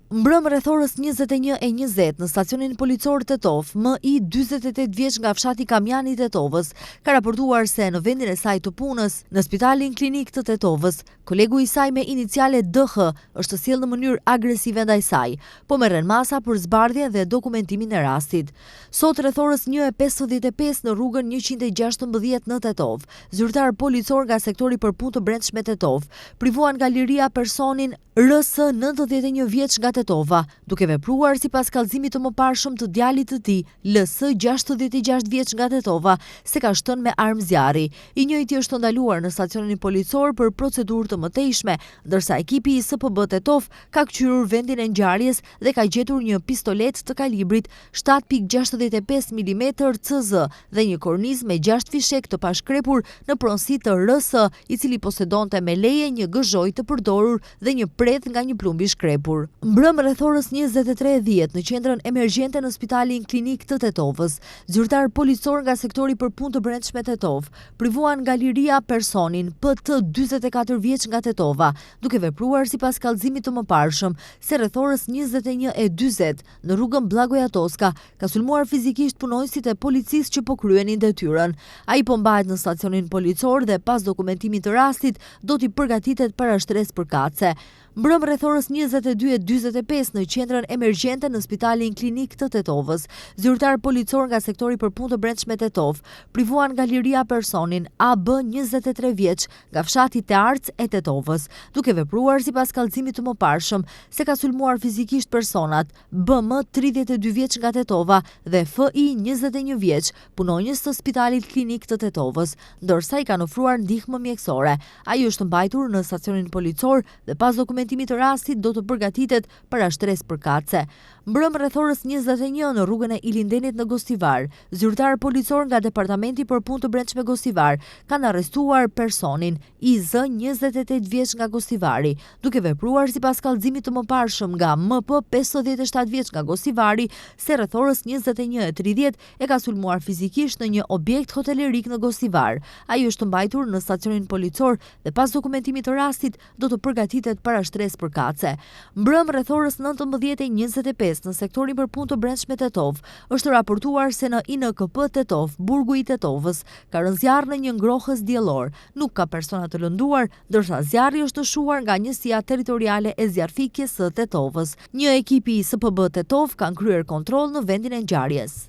Mbrëm rreth orës 21:20 në stacionin policor Tetov, MI 48 vjeç nga fshati Kamjani i Tetovës, ka raportuar se në vendin e saj të punës, në spitalin klinik të Tetovës, kolegu i saj me iniciale DH është sjellë në mënyrë agresive ndaj saj, po merren masa për zbardhjen dhe dokumentimin e rastit. Sot rreth orës 1:55 në rrugën 116 në Tetov, zyrtar policor nga sektori për punë të brendshme Tetov privuan nga liria personin RS 91 vjeç nga Tetova, duke vepruar sipas kallëzimit të mëparshëm të djalit të tij, LS 66 vjeç nga Tetova, se ka shtënë me armë zjarri. I njëjti është ndaluar në stacionin policor për procedurë të mëtejshme, ndërsa ekipi i SPB Tetov ka kthyer vendin e ngjarjes dhe ka gjetur një pistolet të kalibrit 7.65 mm CZ dhe një kornizë me 6 fishek të pashkrepur në pronësi të RS, i cili posedonte me leje një gëzhoj të përdorur dhe një predh nga një plumb i shkrepur. Mbrëm rreth orës 23:10 në qendrën emergjente në spitalin klinik të Tetovës, zyrtar policor nga sektori për punë të brendshme Tetov privuan nga liria personin PT 44 vjeç nga Tetova, duke vepruar sipas kallëzimit të mëparshëm, se rreth orës 21:40 në rrugën Blagoja Toska ka sulmuar fizikisht punonjësit e policisë që po kryenin detyrën. Ai po mbahet në stacionin policor dhe pas dokumentimit të rastit do t'i përgatitet para shtresë përkatëse. Mbrëm rreth orës 22:45 në qendrën emergjente në spitalin klinik të Tetovës, zyrtar policor nga sektori për punë të brendshme Tetov privuan nga liria personin AB 23 vjeç nga fshati Tearc e Tetovës, duke vepruar sipas kallëzimit të mëparshëm, se ka sulmuar fizikisht personat BM 32 vjeç nga Tetova dhe FI 21 vjeç, punonjës të spitalit klinik të Tetovës, ndërsa i kanë ofruar ndihmë mjekësore. Ai është mbajtur në stacionin policor dhe pas dokumentimit të rastit do të përgatitet para shtresë përkatëse. Mbrëm rreth orës 21 në rrugën e Ilindenit në Gostivar, zyrtar policor nga Departamenti për punë të brendshme Gostivar kanë arrestuar personin IZ 28 vjeç nga Gostivari, duke vepruar sipas kallëzimit të mëparshëm nga MP 57 vjeç nga Gostivari, se rreth orës 21:30 e ka sulmuar fizikisht në një objekt hotelerik në Gostivar. Ai është mbajtur në stacionin policor dhe pas dokumentimit të rastit do të përgatitet para shtresë përkatëse. Mbrëm rreth orës 19:25 në sektorin për punë të brendshme Tetov është raportuar se në INKP Tetov, burgu i Tetovës, ka rënë zjarr në një ngrohës diellor. Nuk ka persona të lënduar, ndërsa zjarri është shuar nga njësia territoriale e zjarrfikjes së Tetovës. Një ekipi i SPB Tetov kanë kryer kontroll në vendin e ngjarjes.